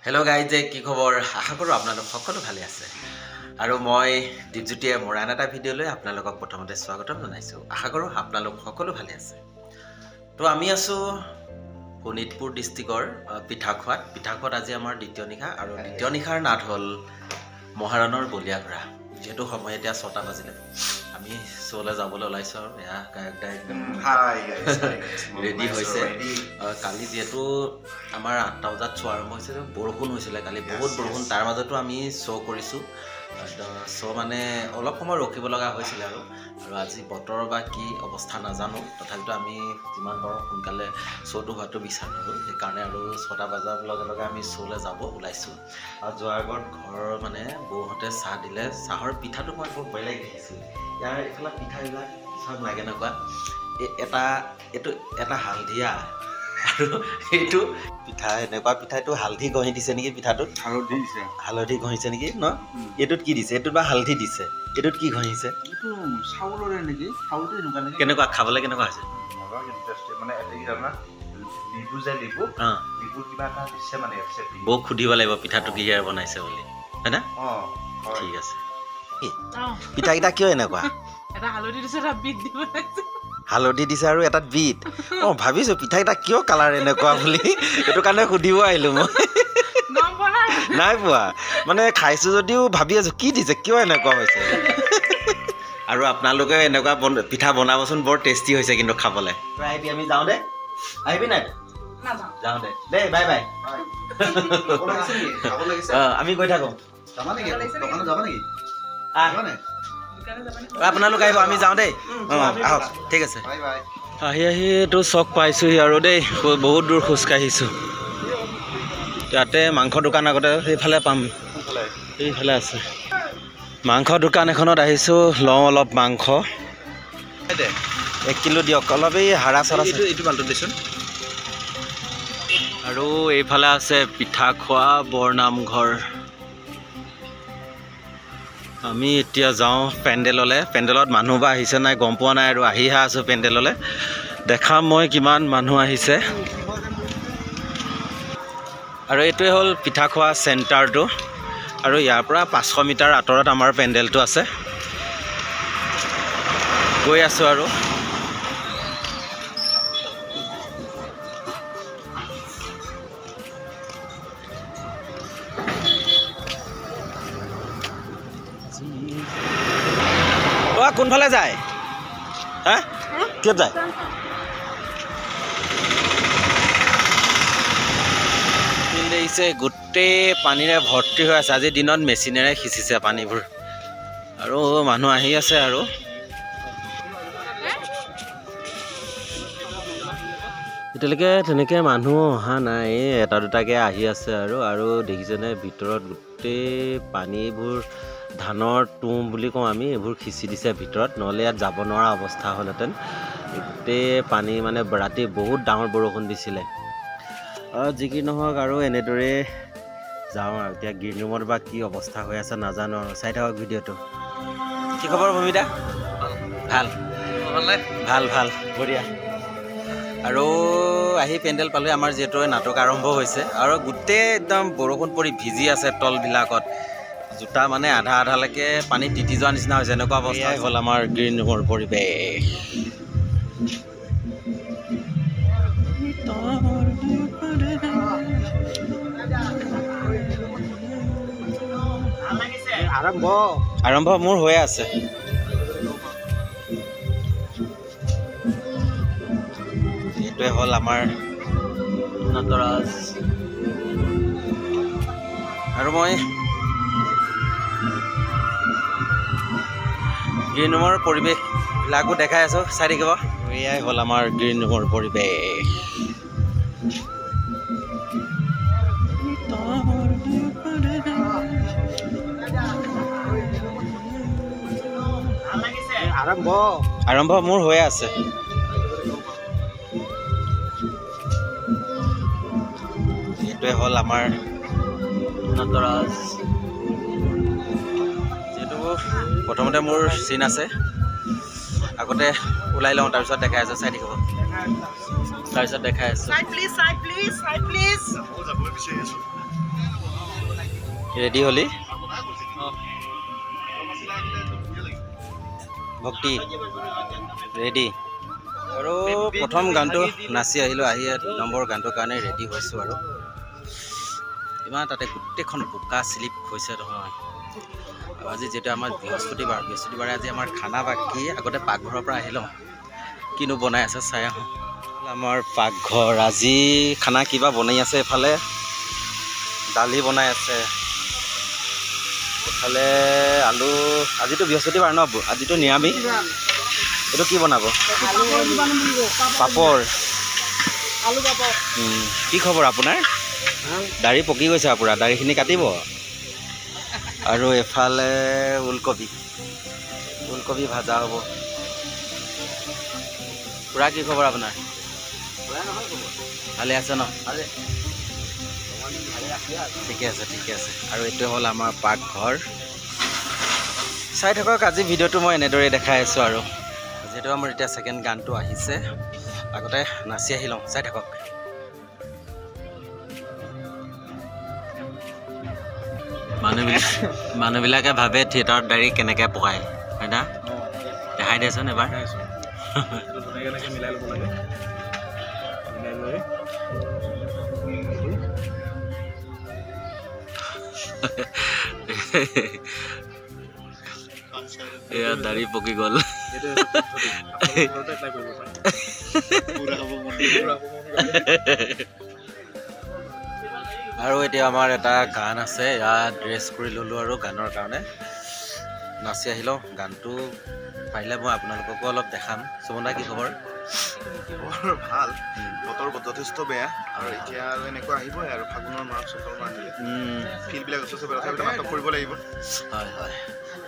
hello guys কি খবৰ আশা কৰো আপোনালোক সকলো ভালে আছে আৰু মই দীপজ্যোতিয়ে মৰাণ এটা ভিডিঅ'লৈ আপোনালোকক প্ৰথমতে স্বাগতম জনাইছো আশা কৰো আপোনালোক সকলো ভালে আছে তো আমি আছো শোণিতপুৰ ডিস্ট্ৰিক্টৰ পিঠাখোৱাত আজি আমাৰ দ্বিতীয় নিশা আৰু দ্বিতীয় নিশাৰ নাট হ'ল মহাৰণৰ বলিয়াঘোৰা যেটো সময় এতিয়া 6টা বাজিলে আমি সোলে যাবলৈ ওলাইছো আৰু এয়া গায়কটা একদম হাই গাইস ৰেডি হৈছে কালি যেটো আমাৰ 8টা বজাত শো আৰম্ভ হৈছে বৰষুণ হৈছিল কালি বহুত বৰষুণ তাৰ মাজতো আমি শো কৰিছো শো মানে অলপ সময় ৰখিব লগা হৈছিল আৰু আজি বতৰ বা কি অৱস্থা নাজানো তথাপিতো আমি যিমান পাৰো সোনকালে শোটো হোৱাটো বিচাৰো এই কাৰণে আৰু 6টা বজাৰ লগে আমি শোলে যাব ওলাইছো আৰু যোৱাৰ আগত ঘৰ মানে বৌহতে চাহ দিলে চাহৰ পিঠাটো মই বহুত ভয় লাগি আহিছিল ইয়াৰ এফালে পিঠাবিলাক সব লাগে নকুৱা এটা হালধিয়া আৰু এইটো পিঠা এনেকুৱা পিঠাটো হালধি গহি দিছে নেকি পিঠাটোত হালধি গহিছে নেকি ন এটোত কি দিছে এটোত বা হালধি দিছে এটোত কি গহিছে এটো চাউলৰে নেকি চাউলটো এনেকুৱা নেকি কেনেকুৱা খাবলৈ কেনেকুৱা হৈছে নবা ইন্টারেস্ট মানে এটি জানা লিবু যে লিবু কিবা এটা দিছে মানে এক্সেপ্ট বৌ খুদিব লাগিব পিঠাটো কিহেৰে বনাইছে বুলি হয়না ঠিক আছে পিঠা কিটা কিয় এনেকুৱা এটা হালধি দিছে এটা বিট দিব লাগিছে হালধি দিছে আৰু এটা বিট ভাবিছো পিঠা কিটা কিয় কালাৰ এনেকুৱা বুলি এটো কাৰণে খুদিব আহিলো মই গম পোৱা নাই পোৱা মানে খাইছো যদিও ভাবি আছো কি দিছে কিয় এনেকুৱা হৈছে আৰু আপোনালোকে এনেকুৱা পিঠা বনাবচোন বৰ টেষ্টি হৈছে কিন্তু খাবলৈ আহিবি আমি যাওঁ দে আহিবি নাই যাওঁ দে বাই বাই আমি গৈ থাকো আপোনালোক আহিব আমি যাওঁ দেই আহক ঠিক আছে আহি এইটো চক পাইছোহি আৰু দেই বহুত দূৰ খোজ কাঢ়িছোঁ ইয়াতে মাংস দোকান আগতে সেইফালে পাম এইফালে আছে মাংস দোকান এখনত আহিছোঁ লওঁ অলপ মাংস 1 কিলো দিয়ক অলপ এই হাৰা চৰা এইটো মালটো দিছোন আৰু এইফালে আছে পিঠাখোৱা বৰনামঘৰ আমি এতিয়া যাওঁ পেণ্ডেলত মানুহ বা আহিছে নাই গম পোৱা নাই আৰু আহিহে আছোঁ পেণ্ডেললৈ দেখাম মই কিমান মানুহ আহিছে আৰু এইটোৱে হ'ল পিঠাখোৱা চেণ্টাৰটো আৰু ইয়াৰ পৰা 500 মিটাৰ আঁতৰত আমাৰ পেণ্ডেলটো আছে গৈ আছোঁ আৰু কোনফালে যায় হা কিয় যায় দেখিছে গোটেই পানীৰে ভৰ্তি হৈ আছে আজি দিনত মেচিনেৰে সিঁচিছে পানীবোৰ আৰু মানুহ আহি আছে আৰু এতিয়ালৈকে তেনেকৈ মানুহ অহা নাই এটা দুটাকৈ আহি আছে আৰু দেখিছেনে ভিতৰত গোটেই পানীবোৰ ধানৰ তুম বুলি কওঁ আমি এইবোৰ খিচি দিছে ভিতৰত নহ'লে ইয়াত যাব নোৱাৰা অৱস্থা হ'লহেঁতেন গোটেই পানী মানে ৰাতি বহুত ডাঙৰ বৰষুণ দিছিলে যি কি নহওক আৰু এনেদৰে যাওঁ আৰু এতিয়া গ্ৰীণ ৰুমত বা কি অৱস্থা হৈ আছে নাজানো আৰু চাই থাকক ভিডিঅ'টো কি খবৰ ভূমিতা ভাল বঢ়িয়া আৰু আহি পেণ্ডেল পালোঁ আমাৰ যিহেতু নাটক আৰম্ভ হৈছে আৰু গোটেই একদম বৰষুণ পৰি ভিজি আছে তলবিলাকত জোতা মানে আধালৈকে পানী তিতি যোৱা নিচিনা হৈছে এনেকুৱা অৱস্থা হ'ল আমাৰ গ্ৰীণ ৰুমৰ পৰিৱেশ আৰম্ভ মোৰ হৈ আছে এইটোৱে হ'ল আমাৰ নটৰাজ আৰু মই গ্ৰীণ ৰুমৰ পৰিৱেশবিলাকো দেখাই আছোঁ চাই থাকিব এয়াই হ'ল আমাৰ গ্ৰীণ ৰুমৰ পৰিৱেশ আৰম্ভ মোৰ হৈ আছে এইটোৱে হ'ল আমাৰ নটৰাজ যিহেতু প্ৰথমতে মোৰ চিন আছে আগতে ওলাই লওঁ তাৰপিছত দেখাই আছোঁ চাই থাকিব তাৰপিছত দেখাই আছোঁ ৰেডি হলি ভক্তি ৰেডি আৰু প্ৰথম গানটো নাচি আহিলোঁ আহি 2 নম্বৰ গানটোৰ কাৰণে ৰেডি হৈছোঁ আৰু ইমান তাতে গোটেইখন বোকা স্লিপ হৈছে নহয় আৰু আজি যিহেতু আমাৰ বৃহস্পতিবাৰে আজি আমাৰ খানা বাকী আগতে পাকঘৰৰ পৰা আহি লওঁ কিনো বনাই আছে চাই আহোঁ আমাৰ পাকঘৰ আজি খানা কিবা বনাই আছে এফালে দালি বনাই আছে এফালে আলু আজিতো বৃহস্পতিবাৰ ন আজিতো নিৰামিষ এইটো কি বনাব পাপৰ কি খবৰ আপোনাৰ দাঢ়ি পকি গৈছে আপোনাৰ দাঢ়িখিনি কাটিব আৰু এফালে ওলকবি ভাজা হ'ব খুৰা কি খবৰ আপোনাৰ ভালে আছে ন ঠিকে আছে আৰু এইটো হ'ল আমাৰ পাকঘৰ চাই থাকক আজি ভিডিঅ'টো মই এনেদৰে দেখাই আছোঁ আৰু যিহেতু আমাৰ এতিয়া ছেকেণ্ড গানটো আহিছে আগতে নাচি আহি লওঁ চাই থাকক মানুহবিলাকে ভাবে থিয়েটাৰত দাঢ়ি কেনেকৈ পকায় হয় না দেখাই দিয়েচোন এবাৰ এয়া দাঢ়ি পকি গ'ল আৰু এতিয়া আমাৰ এটা গান আছে ইয়াত ড্ৰেছ কৰি ল'লোঁ আৰু গানৰ কাৰণে নাচি আহিলোঁ গানটো পাৰিলে মই আপোনালোককো অলপ দেখাম সুমন কি খবৰ ভাল বতৰ যথেষ্ট বেয়া আৰু এতিয়া আৰু এনেকুৱা আহিবই আৰু ফাগুনৰ মাহ চতৰ মাহ আহিলে ফিল্ডবিলাক যথেষ্ট বেয়া তথাপিতো নাটক কৰিব লাগিব হয়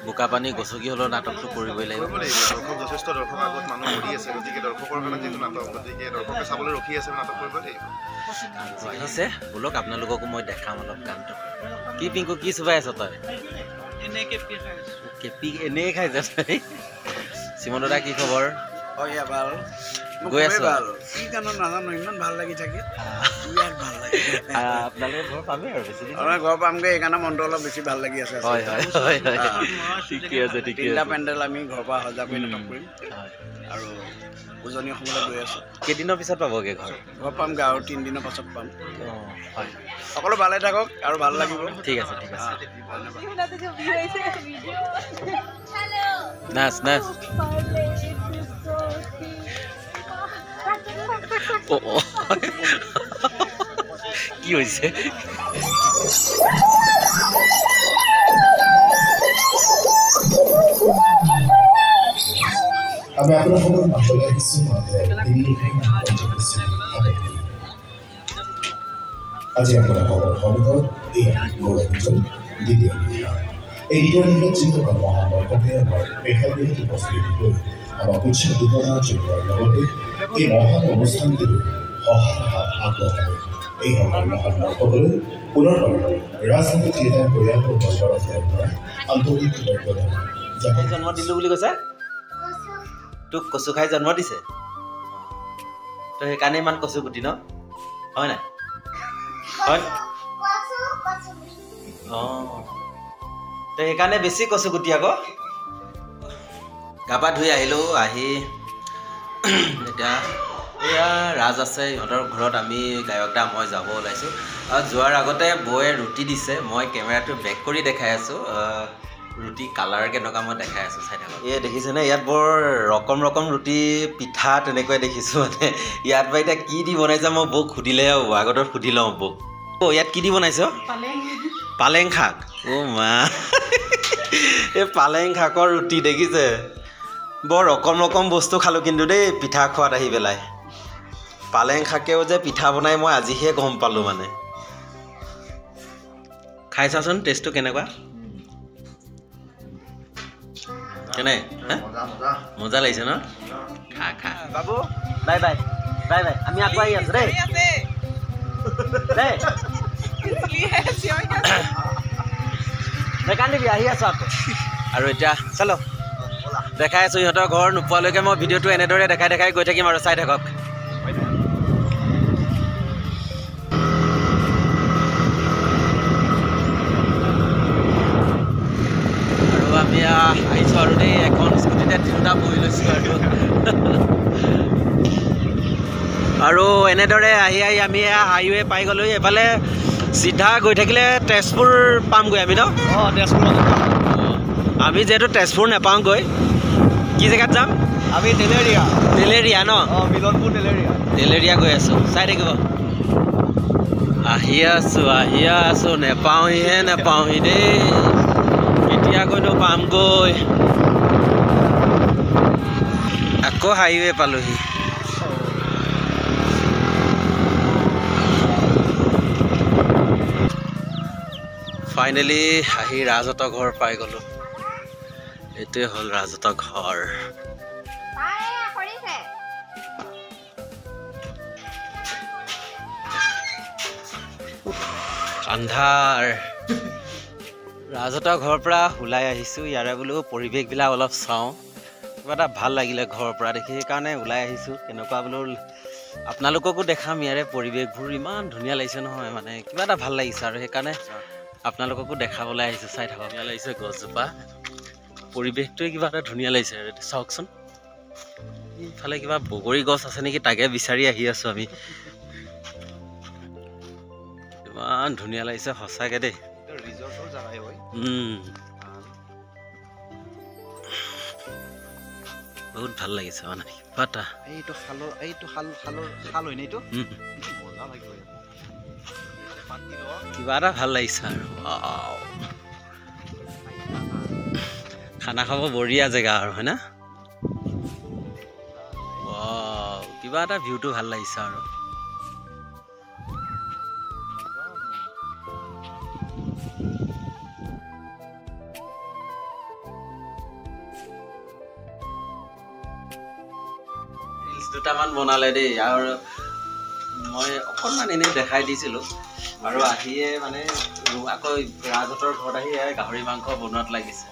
বোকা পানী গছকি হ'লেও নাটকটো কৰিবই লাগিব দৰ্শক যথেষ্ট দৰ্শক আগত মানুহ ঘূৰি আছে গতিকে দৰ্শকৰ কাৰণে যিটো নাটক গতিকে দৰ্শকে চাবলৈ ৰখি আছে নাটক কৰিব লাগিব আহিছে বোলক আপোনালোককো মই দেখাম অলপ গানটো কি পিংকু কি চুবাই আছ তই কেপি এনেই খাইছে তই চিমন দাদা কি খবৰ গৈ আছো কি গানত নাজানো ইমান ভাল লাগি থাকে আপোনালোকে ঘৰ পামেই আৰু বেছি ঘৰ পামগৈ এইকাৰণে মনটো অলপ বেছি ভাল লাগি আছে ঠিকে আছে তিনিটা পেণ্ডেল আমি ঘৰৰ পৰা সজা কৰি নাটক কৰিম আৰু উজনি অসমলৈ গৈ আছোঁ কেইদিনৰ পিছত পাবগৈ ঘৰ পামগৈ আৰু 3 দিনৰ পাছত পাম হয় সকলো ভালে থাকক আৰু ভাল লাগিব ঠিক আছে নাচ কি হৈছে আমি আপনার সকল মাধ্যমে কিছু আজি আপনার খবর খবর এই মনোরঞ্জন দ্বিতীয় এই দ্বিতীয় চিন্তা মহানগরকে আমার মেঘালয়তে উপস্থিত হয়ে আমার উৎসাহিতনা যোগাৰ লগতে এই মহান অনুষ্ঠানটিৰ সহায় আগবঢ়ায় এই সকল মহান নগৰলৈ পুনৰবাৰ ৰাজনীতি থিয়েটাৰ পৰিয়ালৰ বৰ্গৰ ফালৰ পৰা আন্তৰিক ধন্যবাদ জন্ম দিলোঁ বুলি কৈছে তোক কচু খাই জন্ম দিছে তো সেইকাৰণে ইমান কচু গুটি ন হয় নাই হয় তো সেইকাৰণে বেছি কচু গুটি আকৌ গা পা ধুই আহিলোঁ আহি এতিয়া এয়া ৰাজ আছে ইহঁতৰ ঘৰত আমি গায়কদা মই যাব ওলাইছোঁ আৰু যোৱাৰ আগতে বৌয়ে ৰুটি দিছে মই কেমেৰাটো বেক কৰি দেখাই আছোঁ ৰুটি কালাৰ কেনেকুৱা মই দেখাই আছোঁ চাই থাকক এই দেখিছেনে ইয়াত বৰ ৰকম ৰুটি পিঠা তেনেকৈ দেখিছোঁ মানে ইয়াত বা এতিয়া কি দি বনাইছে মই বৌক সুধিলেহে হ'ব আগতে সুধি লওঁ বৌক ইয়াত কি দি বনাইছ পালেং শাক মা এই পালেং শাকৰ ৰুটি দেখিছে বৰ ৰকম বস্তু খালোঁ কিন্তু দেই পিঠা খোৱাত আহি পেলাই পালেং শাকেও যে পিঠা বনাই মই আজিহে গম পালোঁ মানে খাই চাচোন টেষ্টটো কেনেকুৱা কেনে মজা লাগিছে ন খা বাবু বাই আমি আকৌ আহি আছোঁ দেই সেইকাৰণে আহি আছোঁ আকৌ আৰু এতিয়া চলো দেখাই আছোঁ ইহঁতৰ ঘৰ নোপোৱালৈকে মই ভিডিঅ'টো এনেদৰে দেখাই গৈ থাকিম আৰু চাই থাকক আৰু দেই এখন স্কুটিতে তিনিটা বহি লৈছোঁ আৰু এনেদৰে আহি আমি হাইৱে পাই গ'লোঁ এইফালে চিধা গৈ থাকিলে তেজপুৰ পামগৈ আমি ন তেজপুৰ আমি যিহেতু তেজপুৰ নাপাওঁগৈ কি জেগাত যাম আমি তেলেৰিয়া ন মিলনপুৰ তেলেৰিয়া গৈ আছোঁ চাই থাকিব আহি আছোঁ নেপাওঁহি দেই এতিয়া গৈতো পামগৈ আকৌ হাইৱে পালোহি ফাইনেলি আহি ৰাজহঁতৰ ঘৰ পাই গ'লোঁ এইটোৱে হ'ল ৰাজহঁতৰ ঘৰ আন্ধাৰ ৰাজহঁতৰ ঘৰৰ পৰা ওলাই আহিছোঁ ইয়াৰে বোলো পৰিৱেশবিলাক অলপ চাওঁ কিবা এটা ভাল লাগিলে ঘৰৰ পৰা দেখি সেইকাৰণে ওলাই আহিছোঁ কেনেকুৱা বোলো আপোনালোককো দেখাম ইয়াৰে পৰিৱেশবোৰ ইমান ধুনীয়া লাগিছে নহয় মানে কিবা এটা ভাল লাগিছে আৰু সেইকাৰণে আপোনালোককো দেখাবলৈ আহিছোঁ চাই থাকক ধুনীয়া লাগিছে গছজোপা পৰিৱেশটোৱে কিবা এটা ধুনীয়া লাগিছে চাওকচোন ইফালে কিবা বগৰী গছ আছে নেকি তাকে বিচাৰি আহি আছোঁ আমি ইমান ধুনীয়া লাগিছে সঁচাকৈ দেই বহুত ভাল লাগিছে মানে কিবা এটা কিবা এটা ভাল লাগিছে আৰু খানা খাব বঢ়িয়া জেগা আৰু হয় না কিবা এটা ভিউটো ভাল লাগিছে আৰু দুটামান বনালে দেই আৰু মই অকণমান এনেই দেখাই দিছিলোঁ আৰু আহিয়ে মানে আকৌ ৰাজহঁতৰ ঘৰত আহি গাহৰি মাংস বনোৱাত লাগিছে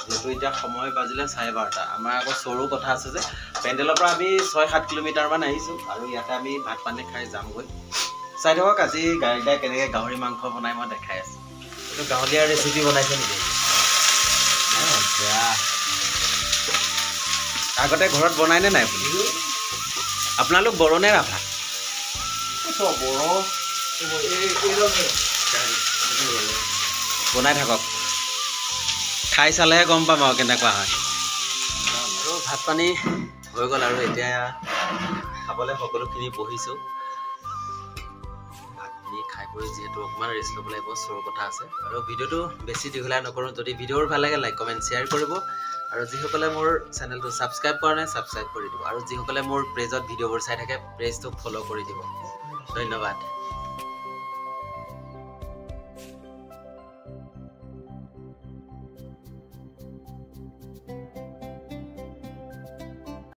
যিহেতু এতিয়া সময় বাজিলে 12:30 আমাৰ আকৌ চৰু কথা আছে যে পেণ্ডেলৰ পৰা আমি 6-7 কিলোমিটাৰমান আহিছোঁ আৰু ইয়াতে আমি ভাত পানী খাই যামগৈ চাই থাকক আজি গাড়ীদাই কেনেকৈ গাহৰি মাংস বনাই মই দেখাই আছোঁ এইটো গাঁৱলীয়া ৰেচিপি বনাইছে নেকি আগতে ঘৰত বনাইনে নাই আপুনি আপোনালোক বড়ো নে ৰাভা বনাই থাকক খাই চালেহে গম পাম আৰু কেনেকুৱা হয় আৰু ভাত পানী হৈ গ'ল আৰু এতিয়া খাবলৈ সকলোখিনি বহিছোঁ ভাত পানী খাই বৈ যিহেতু অকণমান ৰেষ্ট ল'ব লাগিব চোৰ কথা আছে আৰু ভিডিঅ'টো বেছি দীঘলীয়া নকৰোঁ যদি ভিডিঅ'বোৰ ভাল লাগে লাইক কমেণ্ট শ্বেয়াৰ কৰিব আৰু যিসকলে মোৰ চেনেলটো ছাবস্ক্ৰাইব কৰা নাই ছাবস্ক্ৰাইব কৰি দিব আৰু যিসকলে মোৰ পেজত ভিডিঅ'বোৰ চাই থাকে পেজটো ফ'ল' কৰি দিব ধন্যবাদ